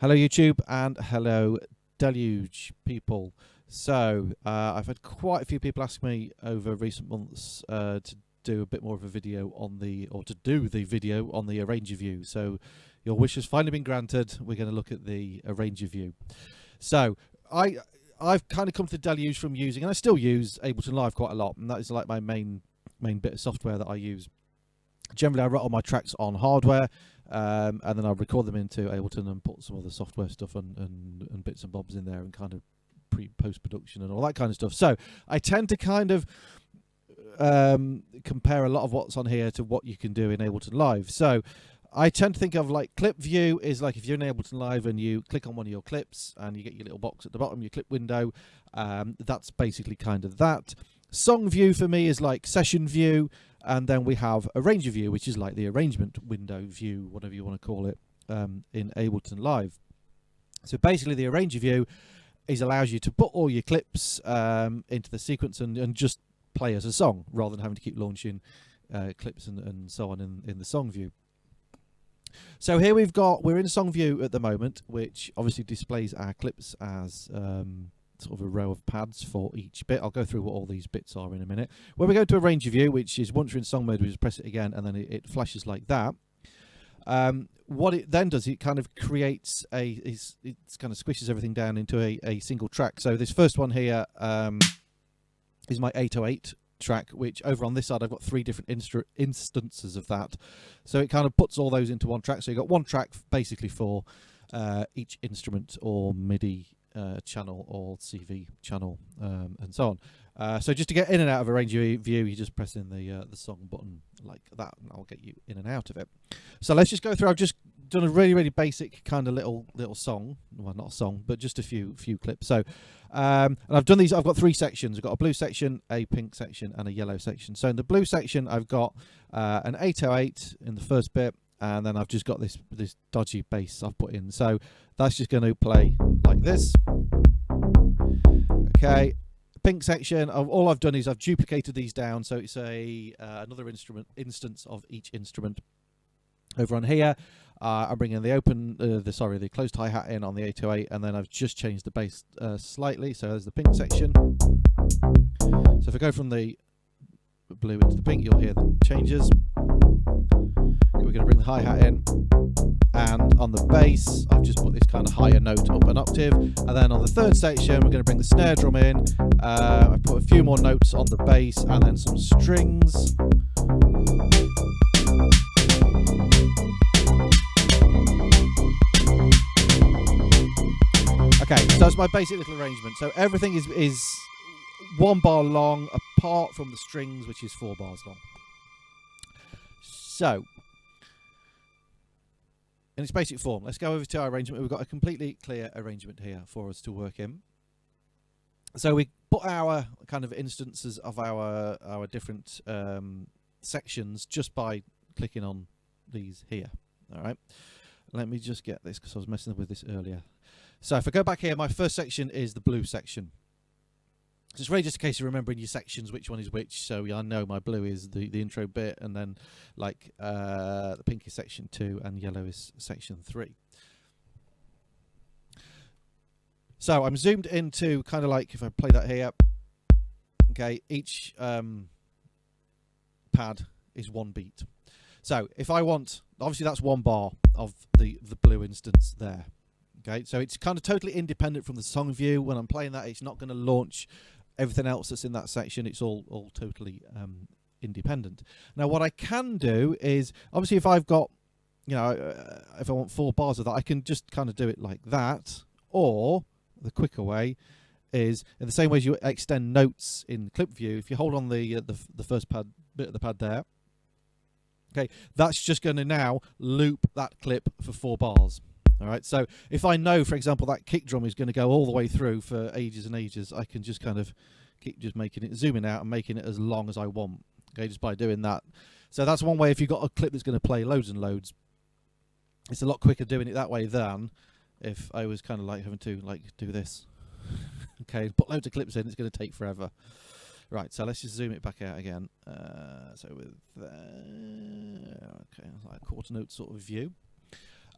Hello YouTube and hello Deluge people. So I've had quite a few people ask me over recent months to do a bit more of a video on the, or to do the video on the arranger view. So your wish has finally been granted. We're going to look at the arranger view. So I've kind of come to Deluge from using, and I still use Ableton Live quite a lot, and that is like my main bit of software that I use. Generally, I write all my tracks on hardware, and then I'll record them into Ableton and put some other software stuff and bits and bobs in there and kind of post-production and all that kind of stuff. So I tend to kind of compare a lot of what's on here to what you can do in Ableton Live. So I tend to think of like clip view is like if you're in Ableton Live and you click on one of your clips and you get your little box at the bottom, your clip window. That's basically kind of that. Song view for me is like session view, and then we have arranger view, which is like the arrangement window view, whatever you want to call it, in Ableton Live. So basically the arranger view allows you to put all your clips into the sequence and just play as a song rather than having to keep launching clips and so on in the song view. So here we're in song view at the moment, which obviously displays our clips as sort of a row of pads for each bit. I'll go through what all these bits are in a minute. When we go to arranger view, which is once you're in song mode, we just press it again and then it flashes like that. What it then does, it kind of creates it kind of squishes everything down into a single track. So this first one here is my 808 track, which over on this side I've got 3 different instances of that. So it kind of puts all those into one track. So you've got one track basically for each instrument or MIDI channel or CV channel and so on. So just to get in and out of arranger view, you just press in the song button like that, and I'll get you in and out of it. So let's just go through. I've just done a really basic kind of little song. Well, not a song, but just a few clips. So and I've done these. I've got 3 sections. I've got a blue section, a pink section, and a yellow section. So in the blue section, I've got an 808 in the first bit, and then I've just got this dodgy bass I've put in. So that's just going to play like this. Okay, pink section. All I've done is I've duplicated these down, so it's another instance of each instrument. Over on here, I'm bringing the closed hi-hat in on the 808, and then I've just changed the bass slightly. So there's the pink section. So if I go from the blue into the pink, you'll hear the changes. We're going to bring the hi-hat in, and on the bass I've just put this kind of higher note up an octave, and then on the third section we're going to bring the snare drum in. I put a few more notes on the bass and then some strings. Okay, so that's my basic little arrangement. So everything is 1 bar long apart from the strings, which is 4 bars long. So in its basic form, let's go over to our arrangement. We've got a completely clear arrangement here for us to work in. So we put our kind of instances of our different sections just by clicking on these here. All right. Let me just get this because I was messing with this earlier. So if I go back here, my first section is the blue section. So it's really just a case of remembering your sections, which one is which. So I know my blue is the intro bit, and then like the pink is section 2 and yellow is section 3. So I'm zoomed into kind of like, if I play that here, okay, each pad is 1 beat. So if I want, obviously that's 1 bar of the blue instance there. Okay, so it's kind of totally independent from the song view. When I'm playing that, it's not going to launch everything else that's in that section. It's all totally independent. Now what I can do is, obviously if I've got, if I want 4 bars of that, I can just kind of do it like that. Or the quicker way is, in the same way as you extend notes in clip view, if you hold on the first bit of the pad there, okay, that's just going to now loop that clip for 4 bars. All right, so if I know, for example, that kick drum is going to go all the way through for ages and ages, I can just kind of keep just making it, zooming out and making it as long as I want, okay, just by doing that. So that's one way. If you've got a clip that's going to play loads and loads, it's a lot quicker doing it that way than if I was kind of like having to like do this. Okay, put loads of clips in, it's going to take forever. Right, so let's just zoom it back out again. So with okay, like a quarter note sort of view.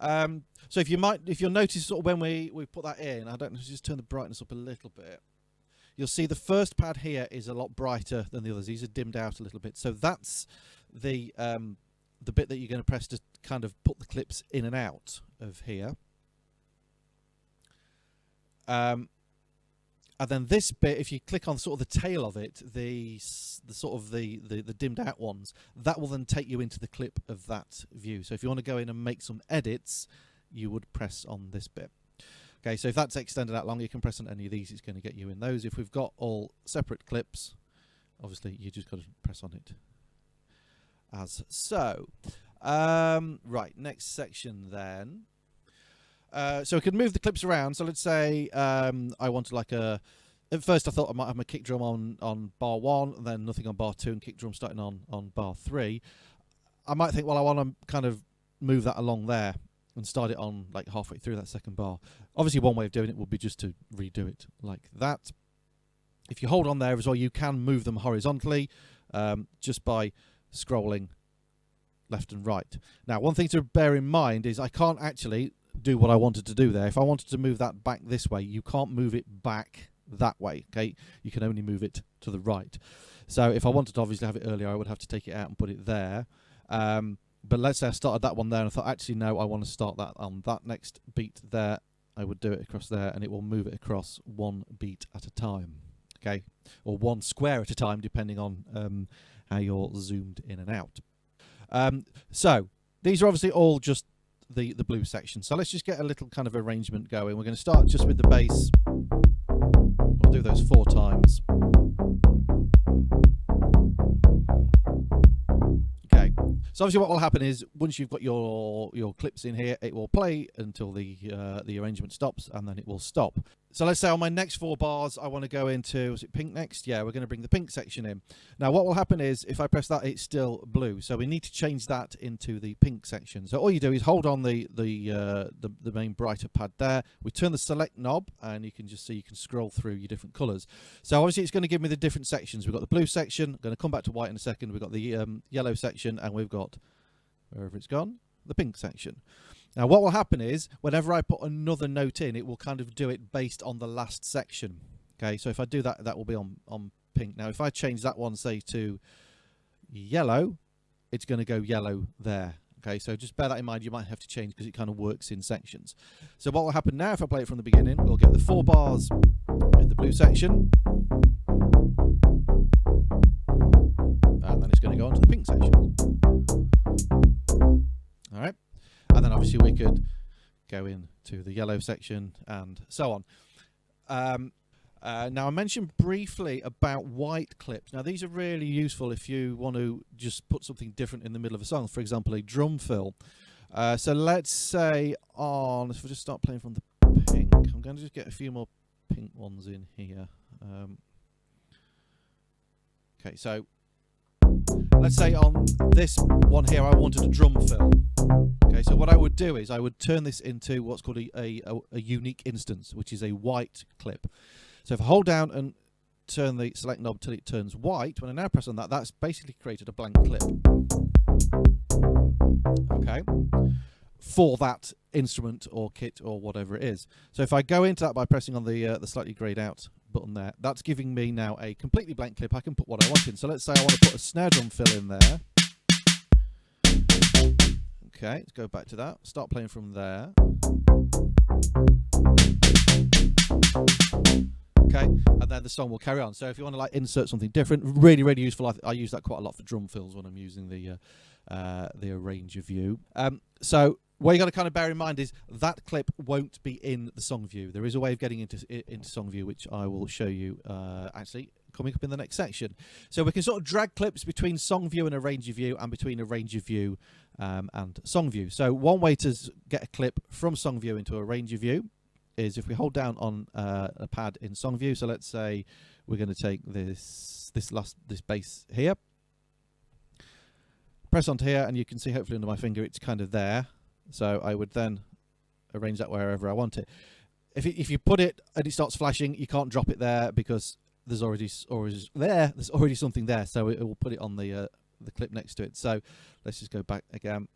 So if you'll notice sort of when we put that in, I don't know, just turn the brightness up a little bit. You'll see the first pad here is a lot brighter than the others. These are dimmed out a little bit. So that's the bit that you're going to press to kind of put the clips in and out of here. And then this bit, if you click on sort of the tail of it, the dimmed out ones, that will then take you into the clip of that view. So if you want to go in and make some edits, you would press on this bit. Okay, so if that's extended out long, you can press on any of these. It's going to get you in those. If we've got all separate clips, obviously you just got to press on it as so. Right, next section then. So we can move the clips around. So let's say I wanted like a... At first I thought I might have my kick drum on bar 1, and then nothing on bar 2, and kick drum starting on bar 3. I might think, well, I want to kind of move that along there and start it on like halfway through that second bar. Obviously one way of doing it would be just to redo it like that. If you hold on there as well, you can move them horizontally just by scrolling left and right. Now, one thing to bear in mind is I can't actually do what I wanted to do there. If I wanted to move that back this way, you can't move it back that way, okay? You can only move it to the right. So if I wanted to obviously have it earlier, I would have to take it out and put it there. But let's say I started that one there and I thought, actually, no, I want to start that on that next beat there. I would do it across there, and it will move it across one beat at a time, okay? Or one square at a time, depending on how you're zoomed in and out. So these are obviously all just the blue section. So let's just get a little kind of arrangement going. We're going to start just with the bass. We'll do those 4 times. Okay. So obviously what will happen is once you've got your clips in here, it will play until the arrangement stops, and then it will stop. So let's say on my next 4 bars, I want to go into, was it pink next? Yeah, we're going to bring the pink section in. Now what will happen is if I press that, it's still blue. So we need to change that into the pink section. So all you do is hold on the main brighter pad there. We turn the select knob, and you can just see you can scroll through your different colours. So obviously it's going to give me the different sections. We've got the blue section. I'm going to come back to white in a second. We've got the yellow section, and we've got, wherever it's gone, the pink section. Now what will happen is whenever I put another note in, it will kind of do it based on the last section. Okay, so if I do that, that will be on pink. Now if I change that one, say, to yellow, it's going to go yellow there. Okay, so just bear that in mind. You might have to change because it kind of works in sections. So what will happen now if I play it from the beginning, we'll get the 4 bars in the blue section, and then it's going to go on to the pink section. All right. And then obviously we could go into the yellow section and so on. Now I mentioned briefly about white clips. Now these are really useful if you want to just put something different in the middle of a song. For example, a drum fill. So let's say if we just start playing from the pink, I'm going to just get a few more pink ones in here. Okay, so let's say on this one here I wanted a drum fill. Okay, so what I would do is I would turn this into what's called a unique instance, which is a white clip. So if I hold down and turn the select knob till it turns white, when I now press on that, that's basically created a blank clip. Okay, for that instrument or kit or whatever it is. So if I go into that by pressing on the slightly grayed out button there, that's giving me now a completely blank clip. I can put what I want in. So let's say I want to put a snare drum fill in there. Okay, let's go back to that. Start playing from there. Okay, and then the song will carry on. So if you want to like insert something different, really, really useful. I use that quite a lot for drum fills when I'm using the arranger view. So what you got to kind of bear in mind is that clip won't be in the song view. There is a way of getting into song view, which I will show you actually coming up in the next section. So we can sort of drag clips between song view and arranger view, and between arranger view and song view. So one way to get a clip from song view into arranger view is if we hold down on a pad in song view. So let's say we're going to take this bass here, press onto here, and you can see hopefully under my finger it's kind of there. So I would then arrange that wherever I want it. If you put it and it starts flashing, you can't drop it there because there's already something there. So it will put it on the clip next to it. So let's just go back again.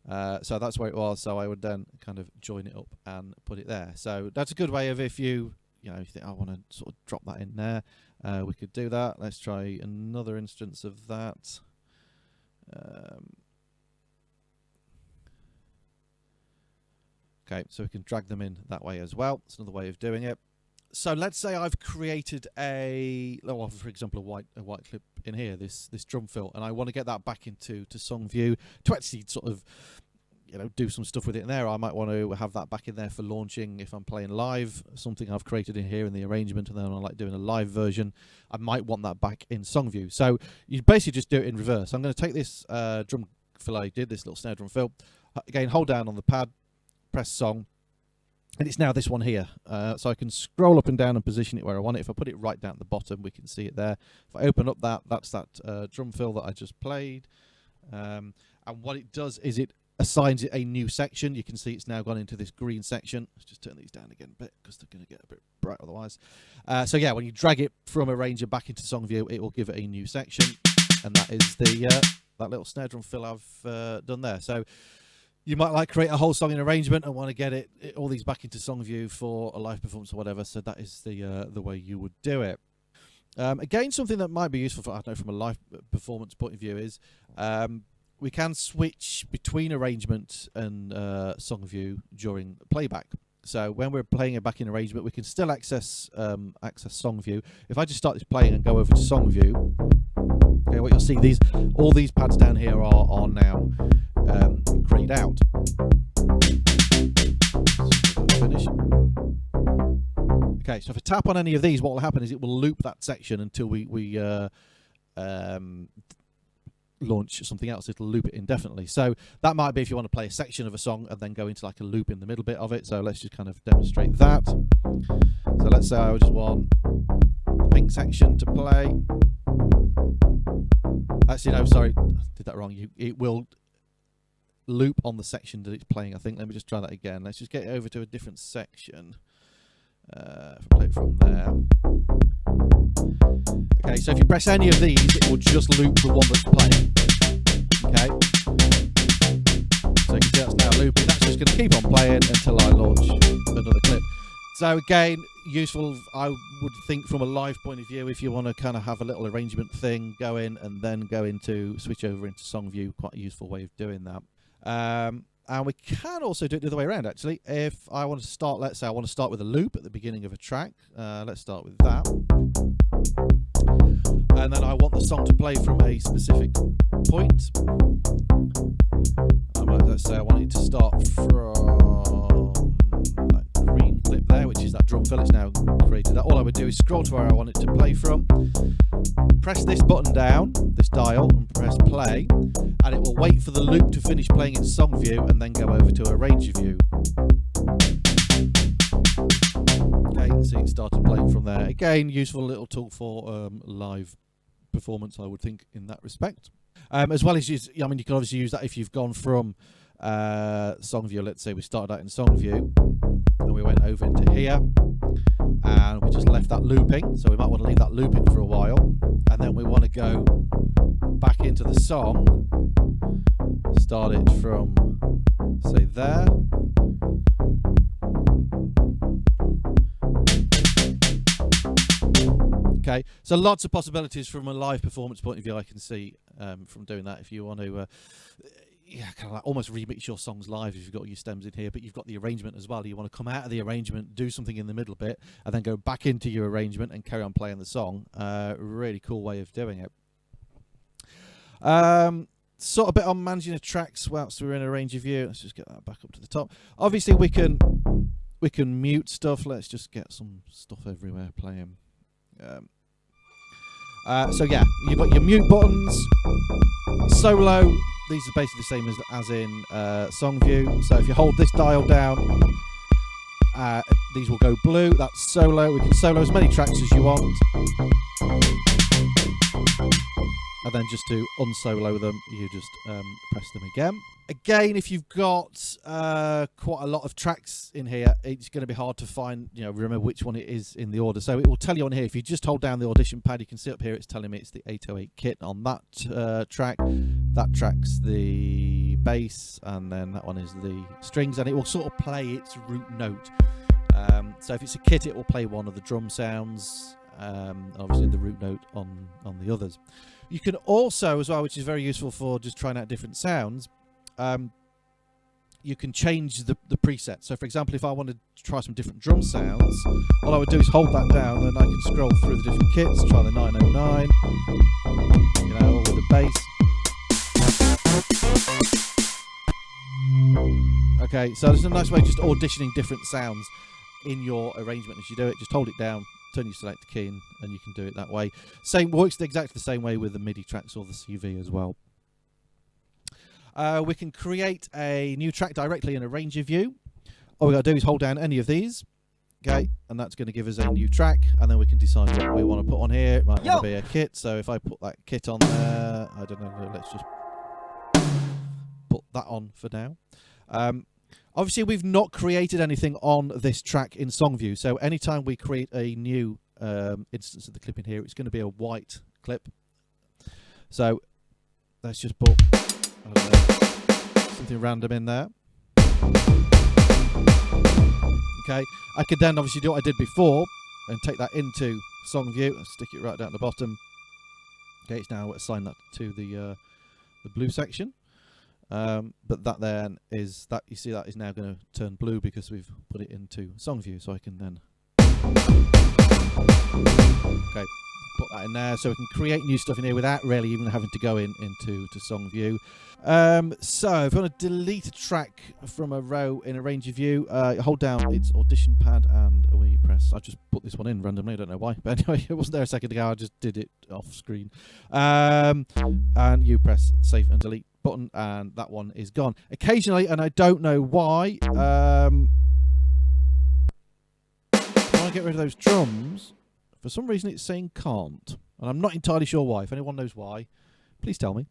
So that's where it was. So I would then kind of join it up and put it there. So that's a good way of, if you think I want to sort of drop that in there, we could do that. Let's try another instance of that. Okay, so we can drag them in that way as well. It's another way of doing it. So let's say I've created for example, a white clip in here, this drum fill, and I want to get that back into song view to actually sort of do some stuff with it in there. I might want to have that back in there for launching if I'm playing live, something I've created in here in the arrangement, and then I like doing a live version. I might want that back in song view. So you basically just do it in reverse. I'm going to take this drum fill I did, this little snare drum fill, again hold down on the pad, press song, and it's now this one here. So I can scroll up and down and position it where I want it. If I put it right down at the bottom, we can see it there. If I open up that's that drum fill that I just played. And what it does is it assigns it a new section. You can see it's now gone into this green section. Let's just turn these down again a bit because they're going to get a bit bright otherwise. So yeah, when you drag it from Arranger back into song view, it will give it a new section. And that is that little snare drum fill I've done there. So you might create a whole song in arrangement and want to get all these back into song view for a live performance or whatever. So that is the way you would do it. Again, something that might be useful for, I don't know, from a live performance point of view is we can switch between arrangement and song view during playback. So when we're playing it back in arrangement, we can still access song view. If I just start this playing and go over to song view, okay, what you'll see, all these pads down here are now grayed out. Finish. Okay, so if I tap on any of these, what will happen is it will loop that section until we launch something else. It'll loop it indefinitely. So that might be if you want to play a section of a song and then go into like a loop in the middle bit of it. So let's just kind of demonstrate that. So let's say I just want the pink section to play. Actually, no, sorry, I did that wrong. It will loop on the section that it's playing, I think. Let me just try that again. Let's just get it over to a different section. If I play it from there. Okay, so if you press any of these, it will just loop the one that's playing. Okay. So you can see that's now looping. That's just going to keep on playing until I launch another clip. So again, useful, I would think, from a live point of view, if you want to kind of have a little arrangement thing go in and then switch over into song view. Quite a useful way of doing that. And we can also do it the other way around, actually. If I want to start, let's say I want to start with a loop at the beginning of a track. Let's start with that. And then I want the song to play from a specific point. Let's say I want it to start from that green clip there, which is that drum fill. It's now created that. All I would do is scroll to where I want it to play from, press this button down, this dial, and press play, and it will wait for the loop to finish playing in song view and then go over to arranger view. Okay, so it started playing from there. Again, useful little tool for live performance, I would think, in that respect. As well as you can obviously use that if you've gone from song view. Let's say we started out in song view and we went over into here and we just left that looping, so we might want to leave that looping for a while, and then we want to go back into the song, start it from, say, there. Okay, so lots of possibilities from a live performance point of view I can see from doing that. If you want to kind of like almost remix your songs live, if you've got your stems in here, but you've got the arrangement as well. You want to come out of the arrangement, do something in the middle bit, and then go back into your arrangement and carry on playing the song. Really cool way of doing it. Sort of bit on managing the tracks whilst we're in arranger view. Let's just get that back up to the top. Obviously we can mute stuff. Let's just get some stuff everywhere playing. So yeah, you've got your mute buttons, solo. These are basically the same as in song view. So if you hold this dial down, these will go blue. That's solo. We can solo as many tracks as you want, and then just to unsolo them, you just press them again. Again, if you've got quite a lot of tracks in here, it's going to be hard to find, remember which one it is in the order. So it will tell you on here. If you just hold down the audition pad, you can see up here it's telling me it's the 808 kit on that track. That track's the bass, and then that one is the strings, and it will sort of play its root note. So if it's a kit, it will play one of the drum sounds, obviously the root note on the others. You can also, as well, which is very useful for just trying out different sounds, you can change the preset. So for example, if I wanted to try some different drum sounds, all I would do is hold that down, then I can scroll through the different kits, try the 909, or with the bass. Okay, so there's a nice way of just auditioning different sounds in your arrangement as you do it. Just hold it down, turn your select key in, and you can do it that way. Same works exactly the same way with the MIDI tracks or the CV as well. We can create a new track directly in Arranger view. All we got to do is hold down any of these, okay, and that's going to give us a new track, and then we can decide what we want to put on here. It might want to be a kit, so if I put that kit on there, I don't know, let's just put that on for now. Obviously, we've not created anything on this track in Song View, so anytime we create a new instance of the clip in here, it's going to be a white clip. So let's just put something random in there. Okay, I could then obviously do what I did before and take that into Song View and stick it right down at the bottom. Okay, it's now assigned that to the blue section. But that then is that, you see, that is now going to turn blue because we've put it into Song View. So I can then put that in there, so we can create new stuff in here without really even having to go into Song View. So if you want to delete a track from a row in Arranger view, hold down its audition pad and we press. I just put this one in randomly, I don't know why, but anyway, it wasn't there a second ago, I just did it off screen. And you press save and delete button, and that one is gone. Occasionally, and I don't know why, when I get rid of those drums, for some reason it's saying can't, and I'm not entirely sure why. If anyone knows why, please tell me.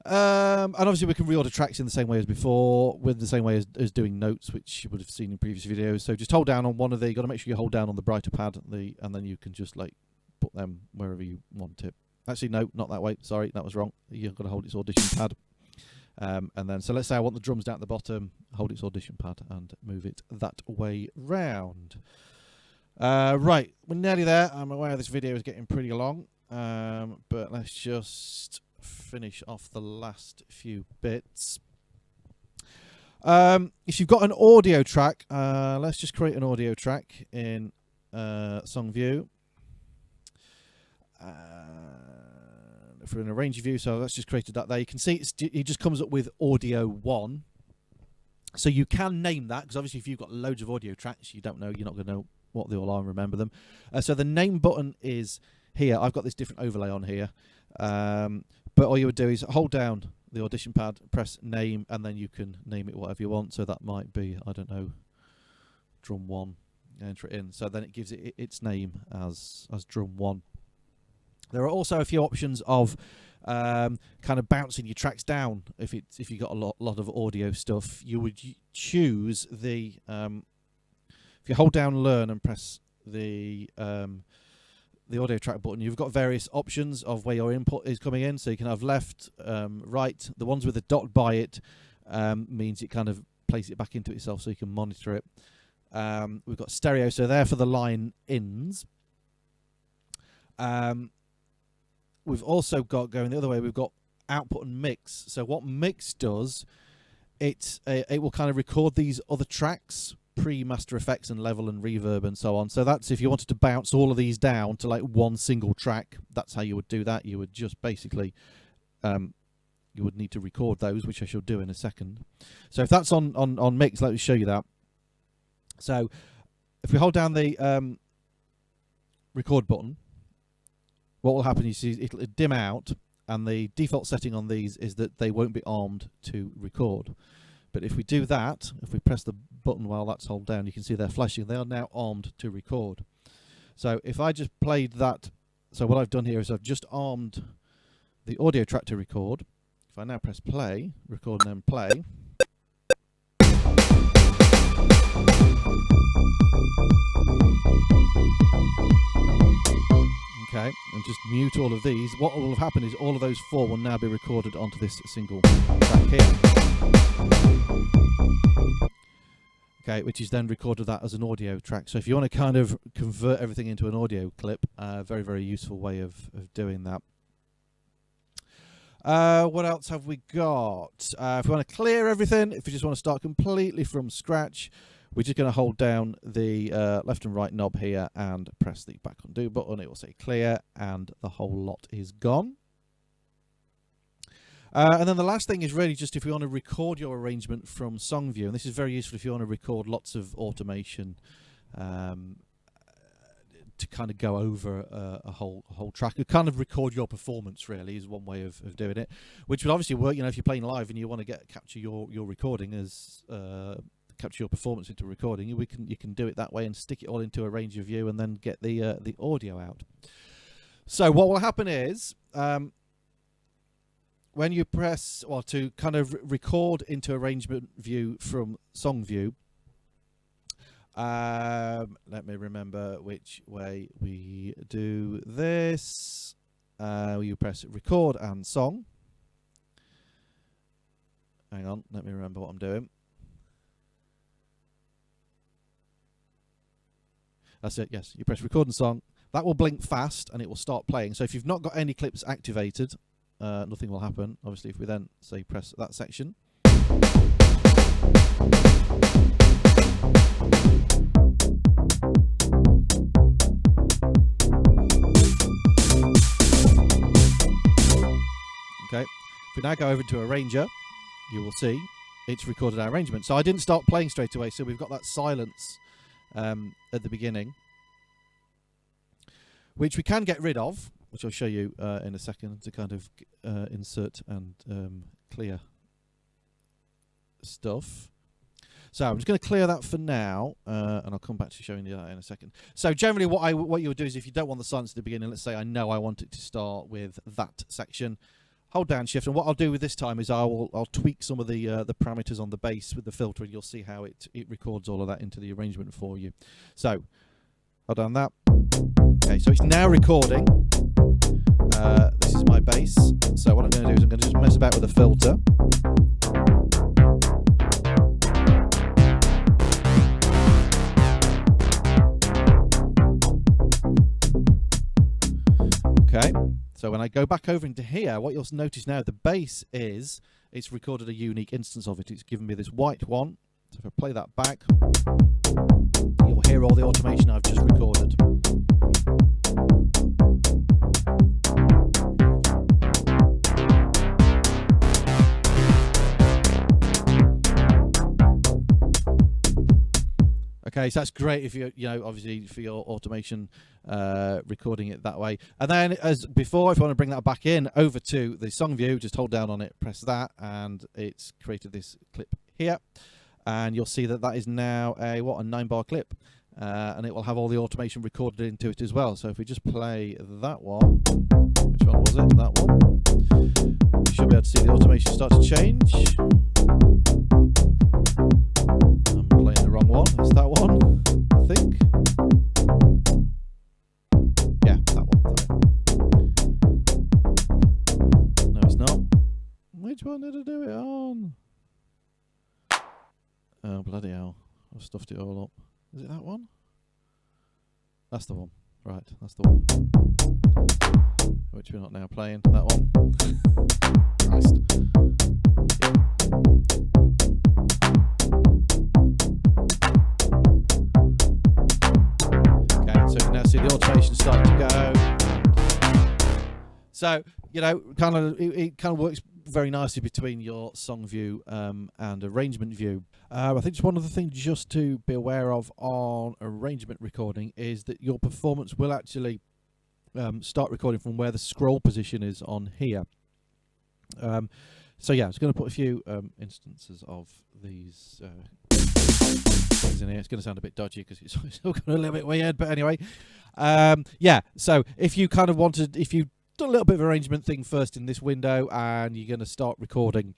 And obviously we can reorder tracks in the same way as before, with the same way as doing notes, which you would have seen in previous videos. So just hold down on one of the, you got to make sure you hold down on the brighter pad, and then you can just like put them wherever you want it. Actually, no, not that way. Sorry, that was wrong. You've got to hold its audition pad. And then, so let's say I want the drums down at the bottom, hold its audition pad and move it that way round. Right, we're nearly there. I'm aware this video is getting pretty long, but let's just finish off the last few bits. If you've got an audio track, let's just create an audio track in Song View. For an Arranger view, so that's just created that there. You can see it just comes up with audio 1. So you can name that, because obviously if you've got loads of audio tracks, you don't know, you're not going to know what they all are and remember them. So the name button is here. I've got this different overlay on here. But all you would do is hold down the audition pad, press name, and then you can name it whatever you want. So that might be, I don't know, drum 1. Enter it in. So then it gives it its name as drum 1. There are also a few options of kind of bouncing your tracks down. If you got a lot of audio stuff, you would choose the if you hold down Learn and press the audio track button, you've got various options of where your input is coming in. So you can have left, right. The ones with the dot by it means it kind of places it back into itself, so you can monitor it. We've got stereo, so there for the line ins. We've also got, going the other way, we've got output and mix. So what mix does, it will kind of record these other tracks, pre-master effects and level and reverb and so on. So that's if you wanted to bounce all of these down to like one single track, that's how you would do that. You would just basically, you would need to record those, which I shall do in a second. So if that's on mix, let me show you that. So if we hold down the record button, what will happen, you see, it'll dim out, and the default setting on these is that they won't be armed to record. But if we do that, if we press the button while that's held down, you can see they're flashing. They are now armed to record. So if I just played that, so what I've done here is I've just armed the audio track to record. If I now press play, record and then play. Okay, and just mute all of these. What will have happened is all of those 4 will now be recorded onto this single track here. Okay, which is then recorded that as an audio track. So if you want to kind of convert everything into an audio clip, very, very useful way of doing that. What else have we got? If we want to clear everything, if we just want to start completely from scratch, we're just going to hold down the left and right knob here and press the back undo button. It will say clear and the whole lot is gone. And then the last thing is really just if you want to record your arrangement from Song View, and this is very useful if you want to record lots of automation to kind of go over a whole track. You kind of record your performance really is one way of doing it, which would obviously work, you know, if you're playing live and you want to capture your recording as capture your performance into recording, you can do it that way and stick it all into a Arranger view and then get the audio out. So what will happen is when you press, well, to kind of record into arrangement view from Song View, let me remember which way we do this. You press record and song. Hang on, let me remember what I'm doing. That's it, yes. You press record and song. That will blink fast and it will start playing. So if you've not got any clips activated, nothing will happen. Obviously, if we then say press that section. Okay. If we now go over to Arranger, you will see it's recorded our arrangement. So I didn't start playing straight away, so we've got that silence at the beginning, which we can get rid of, which I'll show you in a second to kind of insert and clear stuff. So I'm just going to clear that for now, and I'll come back to showing you that in a second. So generally what you would do is if you don't want the silence at the beginning, let's say I know I want it to start with that section, hold down shift, and what I'll do with this time is I'll tweak some of the parameters on the bass with the filter, and you'll see how it records all of that into the arrangement for you. So hold down that. Okay, so it's now recording. This is my bass. So what I'm going to do is I'm going to just mess about with the filter. Okay. So when I go back over into here, what you'll notice now, the bass it's recorded a unique instance of it. It's given me this white one. So if I play that back, you'll hear all the automation I've just recorded. Okay, so that's great if you know, obviously for your automation, recording it that way. And then, as before, if you want to bring that back in over to the song view, just hold down on it, press that, and it's created this clip here. And you'll see that is now a 9-bar clip, and it will have all the automation recorded into it as well. So if we just play that one, which one was it? That one. You should be able to see the automation start to change. I'm playing the wrong one. It's that one, I think. Yeah, that one. Sorry. No, it's not. Which one did I do it on? Oh, bloody hell. I've stuffed it all up. Is it that one? That's the one. Right, that's the one. Which we're not now playing. That one. Christ. Okay, so you can now see the automation starting to go. So, you know, it kind of works very nicely between your song view and arrangement view. I think just one of the things just to be aware of on arrangement recording is that your performance will actually start recording from where the scroll position is on here. So yeah, I was going to put a few instances of these things in here. It's going to sound a bit dodgy because it's all kind of a little bit weird, but anyway. Yeah, so if you kind of wanted, if you do a little bit of arrangement thing first in this window, and you're going to start recording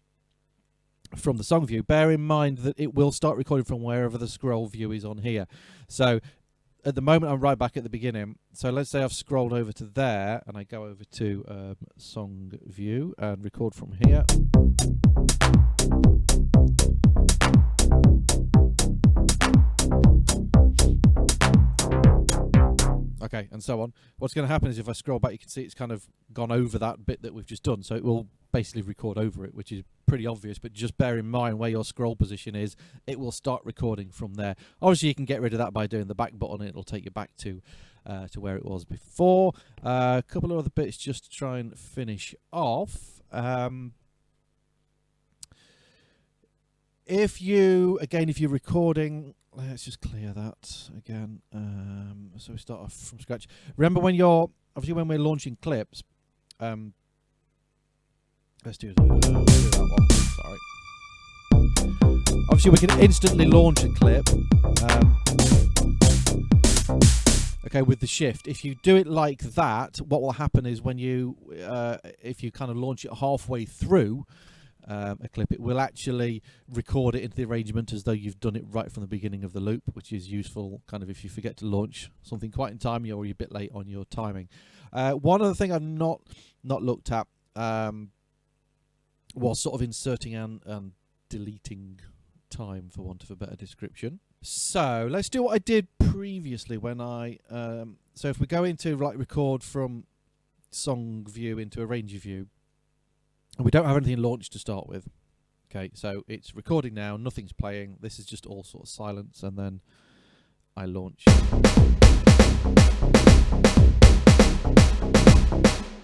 from the song view. Bear in mind that it will start recording from wherever the scroll view is on here. So at the moment I'm right back at the beginning. So let's say I've scrolled over to there and I go over to song view and record from here. Okay, and so on. What's going to happen is if I scroll back, you can see it's kind of gone over that bit that we've just done. So it will basically record over it, which is pretty obvious, but just bear in mind where your scroll position is. It will start recording from there. Obviously, you can get rid of that by doing the back button. It'll take you back to where it was before. A couple of other bits just to try and finish off. If you're recording, let's just clear that again. So we start off from scratch. Remember when we're launching clips, let's do that one. Sorry. Obviously, we can instantly launch a clip. Okay, with the shift. If you do it like that, what will happen is when if you kind of launch it halfway through a clip, it will actually record it into the arrangement as though you've done it right from the beginning of the loop, which is useful kind of if you forget to launch something quite in time or you're a bit late on your timing. One other thing I've not looked at was sort of inserting and deleting time, for want of a better description. So let's do what I did previously when so if we go into like record from song view into arranger view, and we don't have anything launched to start with. Okay, so it's recording now, nothing's playing. This is just all sort of silence, and then I launch.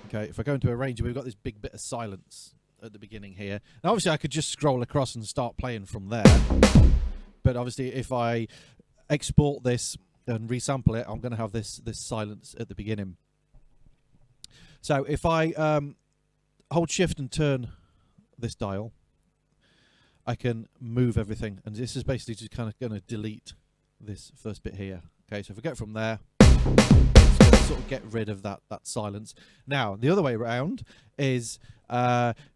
Okay, if I go into arranger, we've got this big bit of silence at the beginning here. Now, obviously, I could just scroll across and start playing from there. But obviously, if I export this and resample it, I'm going to have this silence at the beginning. So if I hold shift and turn this dial, I can move everything, and this is basically just kind of going to delete this first bit here. Okay, so if I get from there, it's going to sort of get rid of that silence. Now the other way around is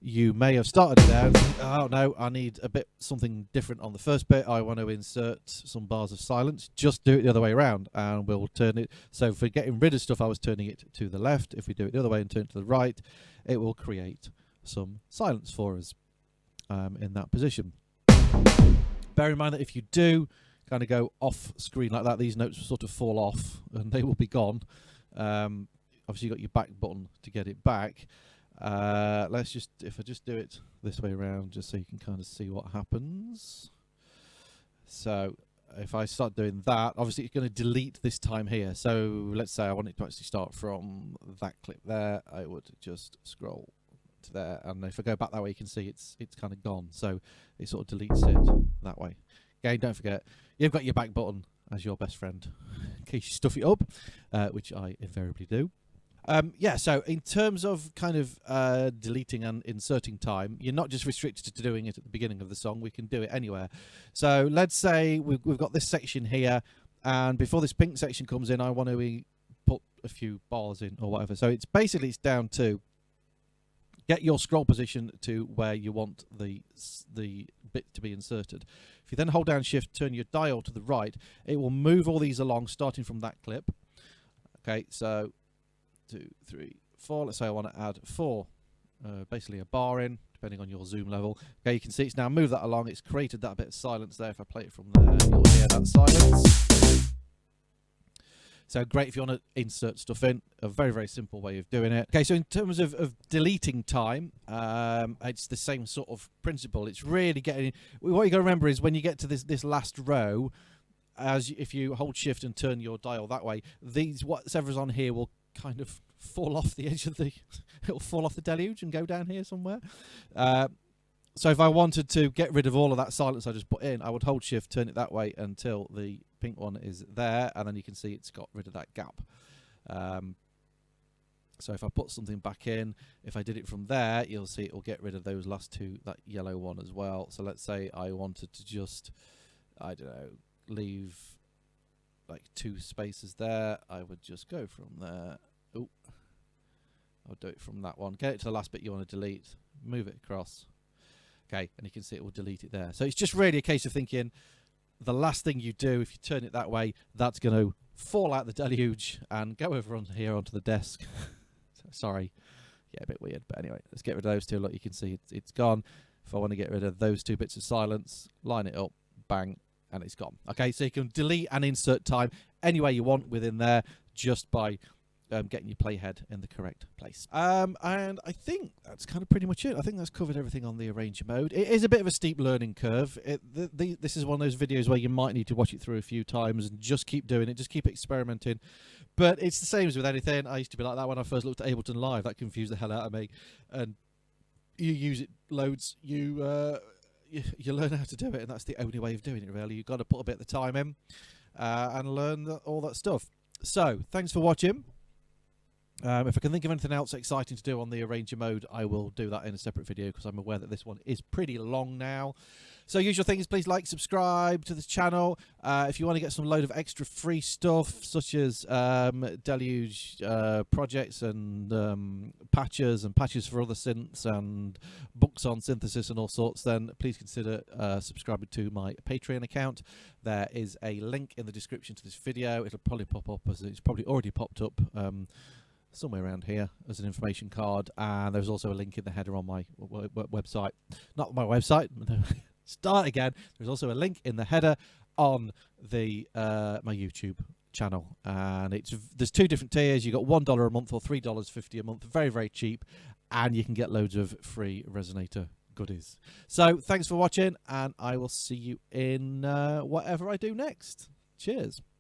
you may have started it there and think, oh no, I need something different on the first bit. I want to insert some bars of silence. Just do it the other way around, and we'll turn it. So for getting rid of stuff, I was turning it to the left. If we do it the other way and turn it to the right, it will create some silence for us in that position. Bear in mind that if you do kind of go off screen like that, these notes will sort of fall off and they will be gone. Obviously, you've got your back button to get it back. If I just do it this way around, just so you can kind of see what happens. So if I start doing that, obviously it's going to delete this time here. So let's say I want it to actually start from that clip there. I would just scroll to there, and if I go back that way, you can see it's kind of gone. So it sort of deletes it that way. Again, don't forget, you've got your back button as your best friend in case you stuff it up, which I invariably do. Yeah, so in terms of kind of deleting and inserting time, you're not just restricted to doing it at the beginning of the song. We can do it anywhere. So let's say we've got this section here, and before this pink section comes in, I want to put a few bars in or whatever. So it's down to get your scroll position to where you want the bit to be inserted. If you then hold down shift, turn your dial to the right, it will move all these along starting from that clip. Okay, so 2, 3, 4. Let's say I want to add 4, basically a bar in, depending on your zoom level. Okay, you can see it's now moved that along. It's created that bit of silence there. If I play it from there, you'll hear that silence. So great if you want to insert stuff in. A very, very simple way of doing it. Okay, so in terms of deleting time, it's the same sort of principle. It's really getting... What you got to remember is when you get to this last row, if you hold shift and turn your dial that way, whatever's on here will kind of fall off the edge of it'll fall off the deluge and go down here somewhere. So if I wanted to get rid of all of that silence I just put in, I would hold shift, turn it that way until the pink one is there, and then you can see it's got rid of that gap. So if I put something back in, if I did it from there, you'll see it will get rid of those last two, that yellow one as well. So let's say I wanted to just, I don't know, leave like 2 spaces there. I would just go from there. Oh, I'll do it from that one. Get it to the last bit you want to delete, move it across. Okay, and you can see it will delete it there. So it's just really a case of thinking the last thing you do, if you turn it that way, that's going to fall out the deluge and go over on here onto the desk. Sorry. Yeah, a bit weird. But anyway, let's get rid of those two. Look, you can see it's gone. If I want to get rid of those two bits of silence, line it up, bang, and it's gone. Okay, so you can delete and insert time any way you want within there just by getting your playhead in the correct place. And I think that's kind of pretty much it. I think that's covered everything on the arranger mode. It is a bit of a steep learning curve. This is one of those videos where you might need to watch it through a few times and just keep doing it, just keep experimenting. But it's the same as with anything. I used to be like that when I first looked at Ableton Live. That confused the hell out of me. And you use it loads, you learn how to do it, and that's the only way of doing it, really. You've got to put a bit of the time in and learn all that stuff. So, thanks for watching. If I can think of anything else exciting to do on the arranger mode, I will do that in a separate video, because I'm aware that this one is pretty long now. So usual thing is, please like, subscribe to this channel. If you want to get some load of extra free stuff, such as Deluge projects and patches for other synths and books on synthesis and all sorts, then please consider subscribing to my Patreon account. There is a link in the description to this video. It'll probably pop up, as it's probably already popped up somewhere around here as an information card, and there's also a link in the header on my website. Not my website. Start again. There's also a link in the header on the my YouTube channel, and there's two different tiers. You got $1 a month or $3.50 a month. Very, very cheap, and you can get loads of free Rezzonator goodies. So thanks for watching, and I will see you in whatever I do next. Cheers.